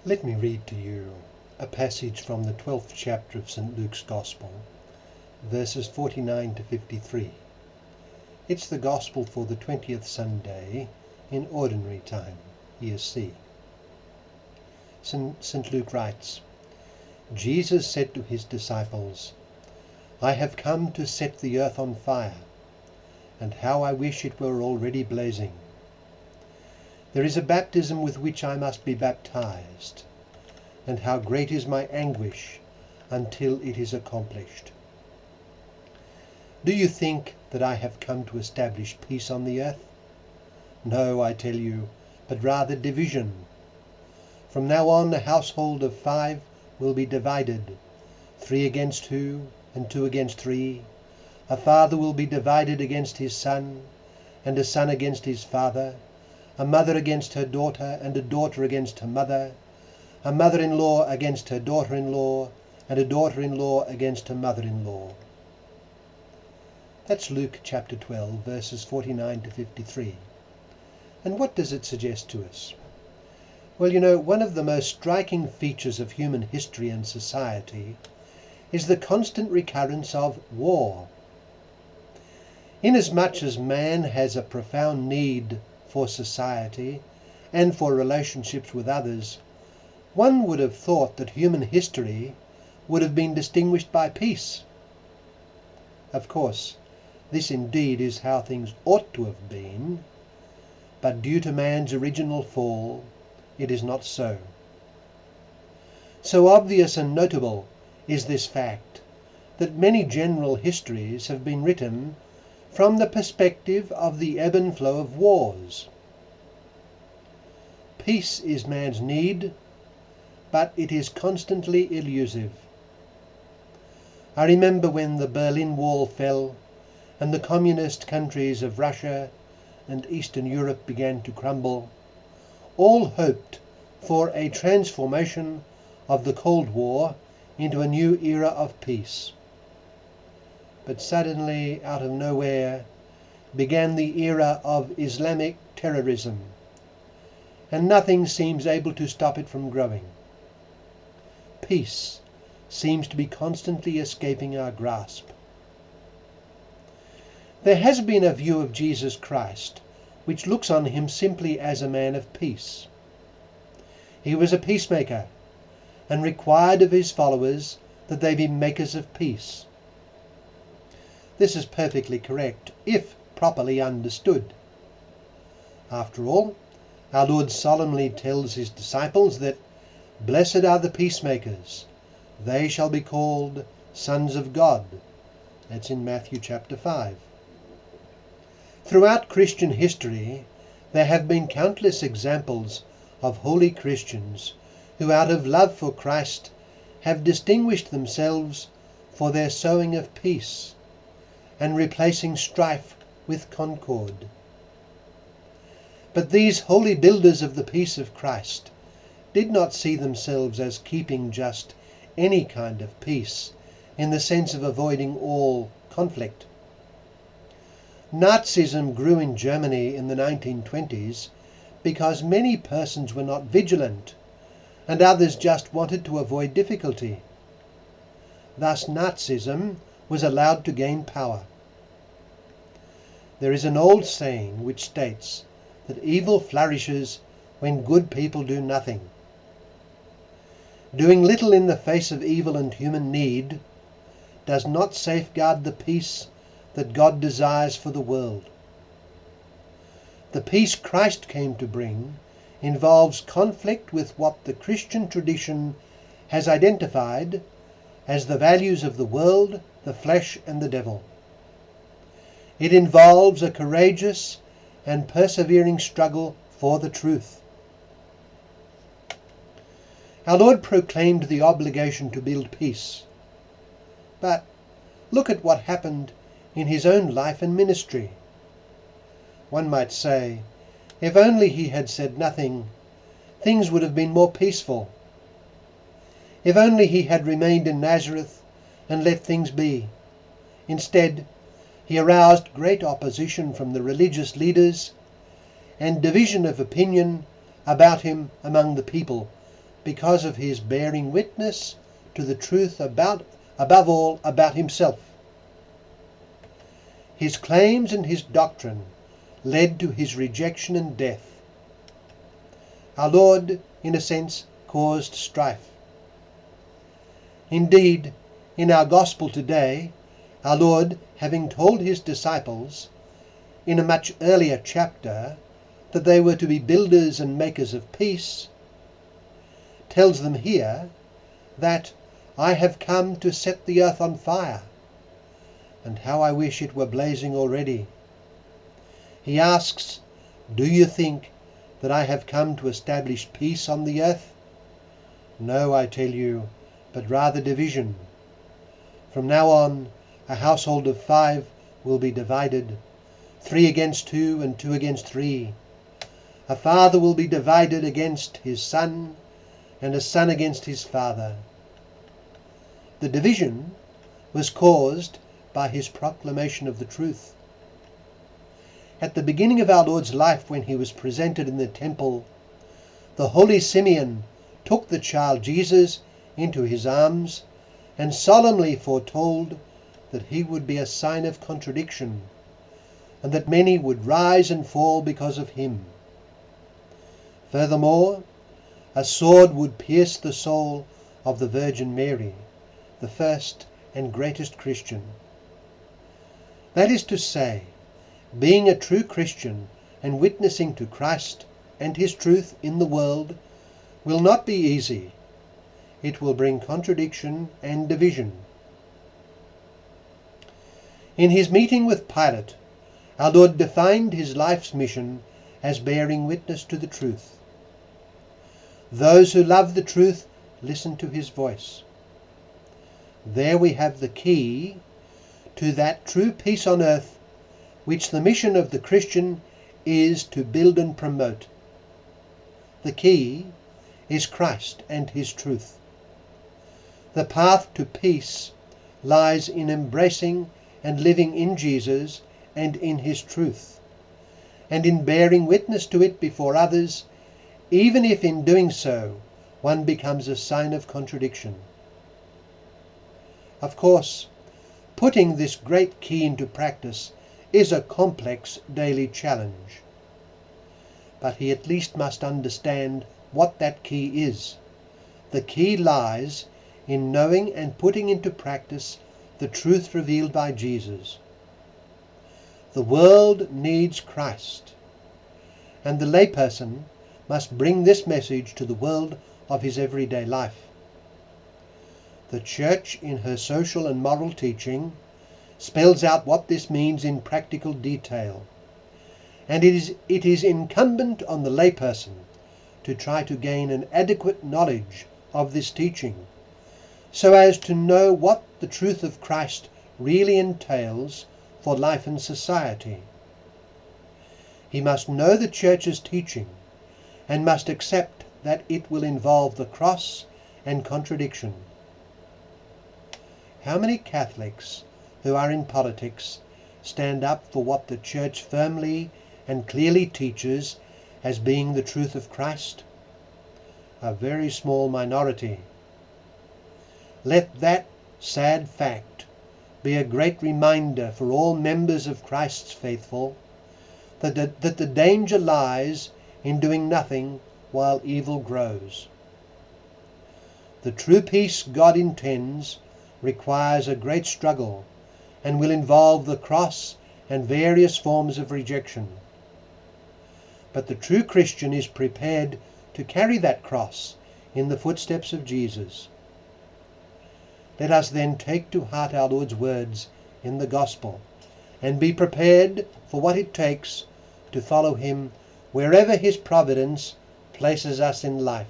Let me read to you a passage from the 12th chapter of St. Luke's Gospel, verses 49 to 53. It's the Gospel for the 20th Sunday in Ordinary Time, Year C. St. Luke writes, Jesus said to his disciples, I have come to set the earth on fire, and how I wish it were already blazing. There is a baptism with which I must be baptized, and how great is my anguish until it is accomplished. Do you think that I have come to establish peace on the earth? No, I tell you, but rather division. From now on a household of 5 will be divided, 3 against 2, and 2 against 3. A father will be divided against his son, and a son against his father, a mother against her daughter, and a daughter against her mother, a mother-in-law against her daughter-in-law, and a daughter-in-law against her mother-in-law. That's Luke chapter 12, verses 49 to 53. And what does it suggest to us? Well, you know, one of the most striking features of human history and society is the constant recurrence of war. Inasmuch as man has a profound need for society and for relationships with others, one would have thought that human history would have been distinguished by peace. Of course, this indeed is how things ought to have been, but due to man's original fall, it is not so. So obvious and notable is this fact that many general histories have been written from the perspective of the ebb and flow of wars. Peace is man's need, but it is constantly elusive. I remember when the Berlin Wall fell and the communist countries of Russia and Eastern Europe began to crumble, all hoped for a transformation of the Cold War into a new era of peace. But suddenly, out of nowhere, began the era of Islamic terrorism, and nothing seems able to stop it from growing. Peace seems to be constantly escaping our grasp. There has been a view of Jesus Christ which looks on him simply as a man of peace. He was a peacemaker and required of his followers that they be makers of peace. This is perfectly correct if properly understood. After all, our Lord solemnly tells his disciples that blessed are the peacemakers, they shall be called sons of God. That's in Matthew chapter 5. Throughout Christian history, there have been countless examples of holy Christians who out of love for Christ have distinguished themselves for their sowing of peace and replacing strife with concord. But these holy builders of the peace of Christ did not see themselves as keeping just any kind of peace in the sense of avoiding all conflict. Nazism grew in Germany in the 1920s because many persons were not vigilant and others just wanted to avoid difficulty. Thus Nazism was allowed to gain power. There is an old saying which states that evil flourishes when good people do nothing. Doing little in the face of evil and human need does not safeguard the peace that God desires for the world. The peace Christ came to bring involves conflict with what the Christian tradition has identified as the values of the world, the flesh, and the devil. It involves a courageous and persevering struggle for the truth. Our Lord proclaimed the obligation to build peace. But look at what happened in his own life and ministry. One might say, if only he had said nothing, things would have been more peaceful. If only he had remained in Nazareth and let things be. Instead, he aroused great opposition from the religious leaders and division of opinion about him among the people, because of his bearing witness to the truth above all about himself. His claims and his doctrine led to his rejection and death. Our Lord, in a sense, caused strife. Indeed, in our gospel today, our Lord, having told his disciples in a much earlier chapter that they were to be builders and makers of peace, tells them here that I have come to set the earth on fire, and how I wish it were blazing already. He asks, do you think that I have come to establish peace on the earth? No, I tell you, but rather division. From now on, a household of 5 will be divided, 3 against 2 and 2 against 3. A father will be divided against his son, and a son against his father. The division was caused by his proclamation of the truth. At the beginning of our Lord's life, when he was presented in the temple, the holy Simeon took the child Jesus into his arms and solemnly foretold that he would be a sign of contradiction, and that many would rise and fall because of him. Furthermore, a sword would pierce the soul of the Virgin Mary, the first and greatest Christian. That is to say, being a true Christian and witnessing to Christ and his truth in the world will not be easy. It will bring contradiction and division. In his meeting with Pilate, our Lord defined his life's mission as bearing witness to the truth. Those who love the truth listen to his voice. There we have the key to that true peace on earth which the mission of the Christian is to build and promote. The key is Christ and his truth. The path to peace lies in embracing and living in Jesus and in his truth, and in bearing witness to it before others, even if in doing so one becomes a sign of contradiction. Of course, putting this great key into practice is a complex daily challenge. But he at least must understand what that key is. The key lies in knowing and putting into practice the truth revealed by Jesus. The world needs Christ, and the layperson must bring this message to the world of his everyday life. The Church, in her social and moral teaching, spells out what this means in practical detail, and it is incumbent on the layperson to try to gain an adequate knowledge of this teaching, so as to know what the truth of Christ really entails for life and society. He must know the Church's teaching and must accept that it will involve the cross and contradiction. How many Catholics who are in politics stand up for what the Church firmly and clearly teaches as being the truth of Christ? A very small minority. Let that sad fact be a great reminder for all members of Christ's faithful that the danger lies in doing nothing while evil grows. The true peace God intends requires a great struggle and will involve the cross and various forms of rejection. But the true Christian is prepared to carry that cross in the footsteps of Jesus. Let us then take to heart our Lord's words in the Gospel and be prepared for what it takes to follow him wherever his providence places us in life.